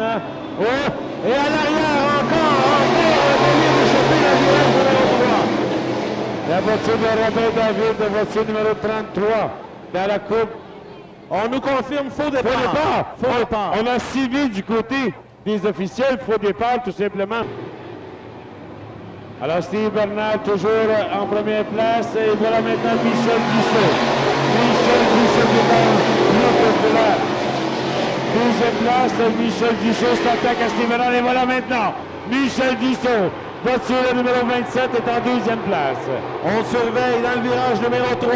maintenant. Oh! Et à l'arrière, encore moyen d'échapper la virage numéro 3. La voiture de Robert David, la voiture numéro 33 dans la coupe. On nous confirme faux départ. Faux départ. Faux départ. On a suivi du côté des officiels, faux départ tout simplement. Alors Steve Bernard toujours en première place et voilà maintenant Michel Dussault. Michel Dussault qui est en populaire. Deuxième place, Michel Dussault s'attaque à Steve Bernard et voilà maintenant Michel Dussault. Voiture numéro 27 est en deuxième place. On surveille dans le virage numéro 3.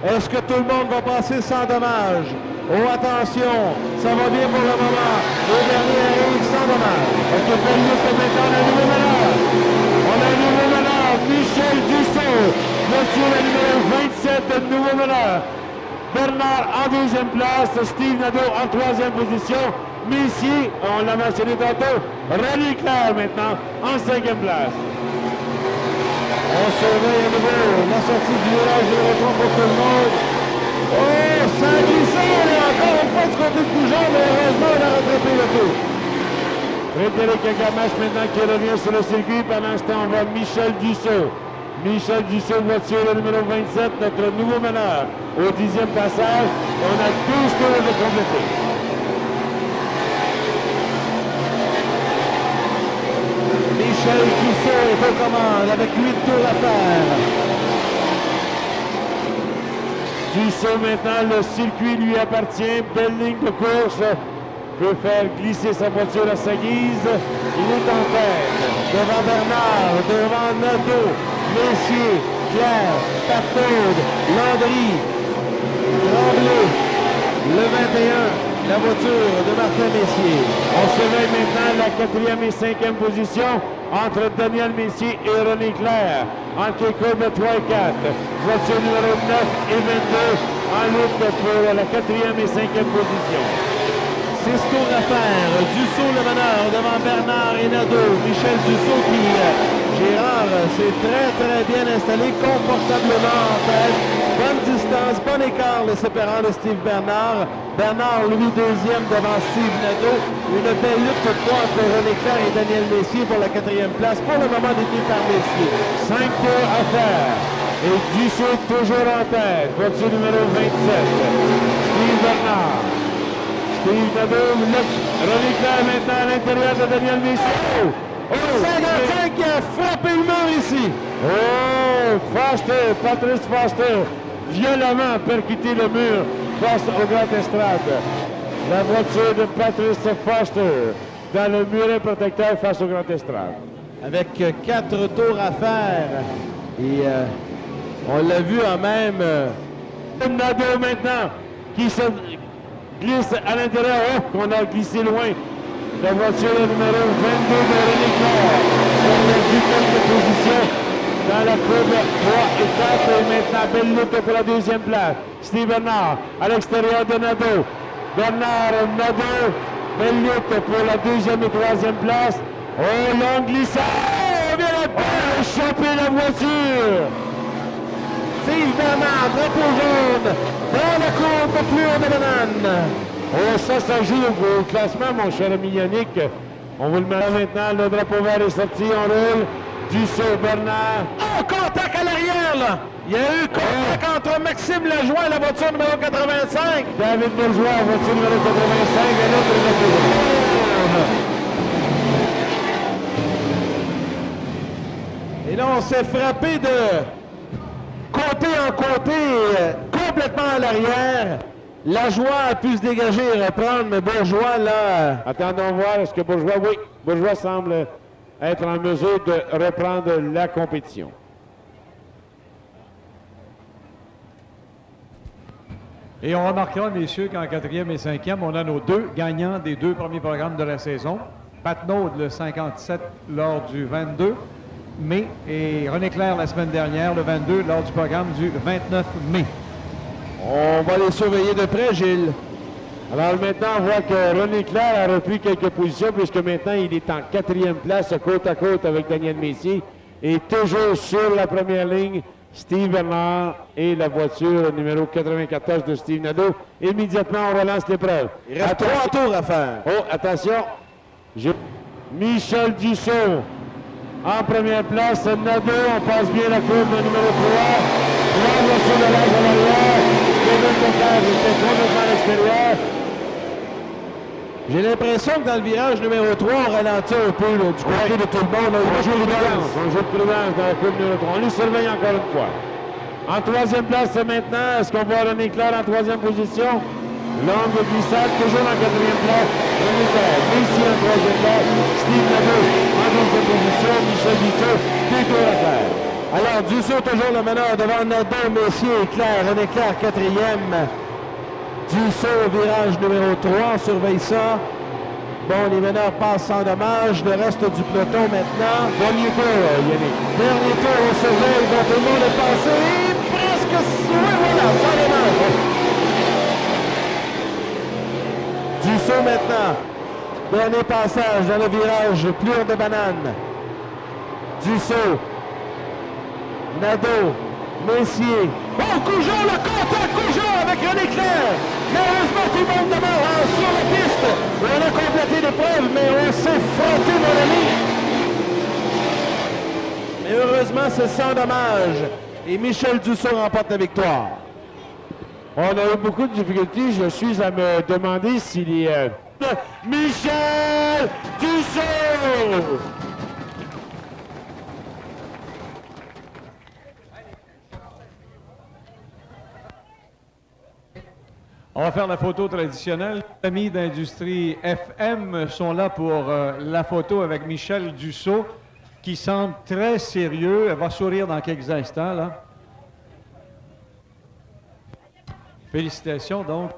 Est-ce que tout le monde va passer sans dommage? Oh, attention, ça va bien pour le moment. Le dernier arrive sans dommage. OK, maintenant, on a un nouveau meneur. On a un nouveau meneur, Michel Dussault. Voiture numéro 27, nouveau meneur. Bernard en deuxième place, Steve Nadeau en troisième position. Messier, on l'a mentionné tantôt, René Clair maintenant en cinquième place. On surveille à nouveau la sortie du virage numéro 3 pour tout le monde. Oh, ça a glissé encore une fois du côté de Goujon, mais heureusement, on a rattrapé le tout. Frédéric Gamache maintenant qui revient sur le circuit. Pendant ce temps, on voit Michel Dussault. Michel Dussault, voiture numéro 27, notre nouveau meneur. Au 10e passage, on a 12 tours de compléter. Michel Dussault est aux commandes avec 8 tours à faire. Dussault maintenant, le circuit lui appartient. Belle ligne de course. Peut faire glisser sa voiture à sa guise. Il est en tête. Devant Bernard, devant Nadeau, Messier, Claire, Patnaud, Landry, Tremblay, le 21, la voiture de Martin Messier. On surveille maintenant la 4e et 5e position entre Daniel Messier et René Clair. Entre les courbes 3 et 4. Voiture numéro 9 et 22 en lutte pour la 4e et 5e position. 6 tours à faire. Dussault le meneur devant Bernard et Nadeau. Michel Dussault qui, Gérard, s'est très bien installé confortablement en tête. Bonne distance, bon écart le séparant de Steve Bernard. Bernard, lui, deuxième devant Steve Nadeau. Une belle lutte toutefois entre René Clair et Daniel Messier pour la 4e place. Pour le moment détenu par Messier. 5 tours à faire. Et Dussault toujours en tête. Voiture numéro 27. Steve Bernard. Steve Nadeau, René Clair maintenant à l'intérieur de Daniel Messier. Oh, 55 qui a frappé le mur ici. Oh, Foster, Patrice Foster, violemment percuté le mur face au Grand Estrade. La voiture de Patrice Foster dans le muret protecteur face au Grand Estrade. Avec 4 tours à faire. Et on l'a vu en même. Nadeau maintenant qui se glisse à l'intérieur. Oh, qu'on a glissé loin. La voiture numéro 22 de René Clair. On a perdu quelques positions dans la courbe 3 et 4. Et maintenant, belle lutte pour la deuxième place. Steve Bernard à l'extérieur de Nadeau. Bernard, Nadeau. Belle lutte pour la deuxième et troisième place. Oh, longue glissade. On vient de échapper la voiture. Steve Bernard, drapeau jaune, dans la courbe plus haut de banane. Oh, ça joue au classement, mon cher ami Yannick. On vous le met maintenant. Le drapeau vert est sorti. On roule. Dussault, Bernard. Oh, contact à l'arrière, là. Il y a eu contact entre Maxime Lajoie et la voiture numéro 85. David Bourgeois, voiture numéro 85. Et l'autre est le Et là, on s'est frappé de côté en côté, complètement à l'arrière. Lajoie a pu se dégager et reprendre, mais Bourgeois, là... Attendons voir, est-ce que Bourgeois... Oui, Bourgeois semble être en mesure de reprendre la compétition. Et on remarquera, messieurs, qu'en 4e et 5e, on a nos 2 gagnants des 2 premiers programmes de la saison. Patnaud, le 57, lors du 22 mai, et René Clair, la semaine dernière, le 22, lors du programme du 29 mai. On va les surveiller de près, Gilles. Alors maintenant, on voit que René Clair a repris quelques positions puisque maintenant, il est en 4e place, côte à côte avec Daniel Messier. Et toujours sur la première ligne, Steve Bernard et la voiture numéro 94 de Steve Nadeau. Immédiatement, on relance l'épreuve. Il reste 3 tours à faire. Oh, attention, Michel Dussault en première place. Nadeau, on passe bien la courbe de numéro 3. Trois voitures de l'âge à l'arrière. Kevin Leclerc était complètement à l'extérieur. J'ai l'impression que dans le virage numéro 3, on ralentit un peu là, du côté de tout le monde. On joue de prudence dans la courbe numéro 3. On les surveille encore une fois. En troisième place maintenant, est-ce qu'on voit René Clair en troisième position? Longue glissade, toujours en quatrième place. René Clair, ici en troisième place. Steve Nadeau en deuxième position. Michel Dussault, deux tours à faire. Alors, Dussault toujours le meneur devant Nadeau, Messier et Clair. René Clair, quatrième. Dussault, virage numéro 3, on surveille ça. Bon, les meneurs passent sans dommage. Le reste du peloton maintenant. Dernier tour, Yannick. Dernier tour, on surveille. Bon, tout le monde est passé. Presque, oui, voilà, sans dommage. Dussault maintenant. Dernier passage dans le virage, plure de banane. Dussault. Nadeau. Messier. Oh, Goujon, le contact Goujon avec René Clair. Mais heureusement, tout le monde demeure sur la piste. On a complété l'épreuve, mais on s'est frotté, mon ami. Mais heureusement, c'est sans dommage. Et Michel Dussault remporte la victoire. On a eu beaucoup de difficultés. Je suis à me demander s'il est... Michel Dussault! On va faire la photo traditionnelle. Les amis d'Industrie FM sont là pour la photo avec Michel Dussault, qui semble très sérieux. Elle va sourire dans quelques instants, là. Félicitations, donc.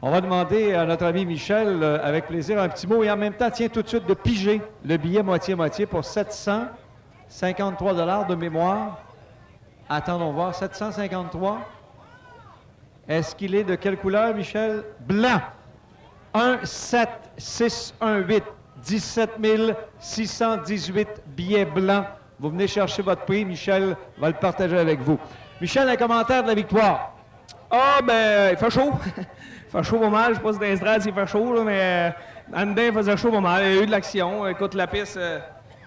On va demander à notre ami Michel, avec plaisir, un petit mot. Et en même temps, tiens tout de suite de piger le billet moitié-moitié pour 753 $ de mémoire. Attendons voir, 753. Est-ce qu'il est de quelle couleur, Michel? Blanc. 1, 7, 6, 1, 8. 17 618 billets blancs. Vous venez chercher votre prix. Michel va le partager avec vous. Michel, un commentaire de la victoire. Ah, ben, il fait chaud. Il fait chaud pas mal. Je sais pas si dans les estrades il fait chaud, là, mais en dedans, il faisait chaud pas mal. Il y a eu de l'action. Écoute, la piste,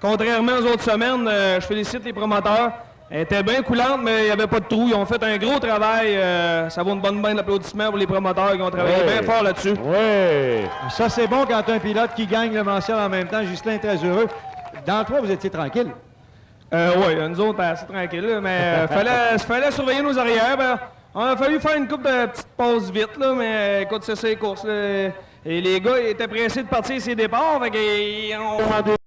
contrairement aux autres semaines, je félicite les promoteurs. Elle était bien coulante, mais il n'y avait pas de trou. Ils ont fait un gros travail. Ça vaut une bonne main d'applaudissements pour les promoteurs qui ont travaillé bien fort là-dessus. Oui! Ça, c'est bon quand tu as un pilote qui gagne le mensuel en même temps. Justin est très heureux. Dans le 3, vous étiez tranquille. Oui, nous autres, assez tranquilles, là, mais fallait surveiller nos arrières. Ben, on a fallu faire une couple de petites pauses vite, là, mais écoute, c'est ça les courses. Là. Et les gars ils étaient pressés de partir ses départs. Fait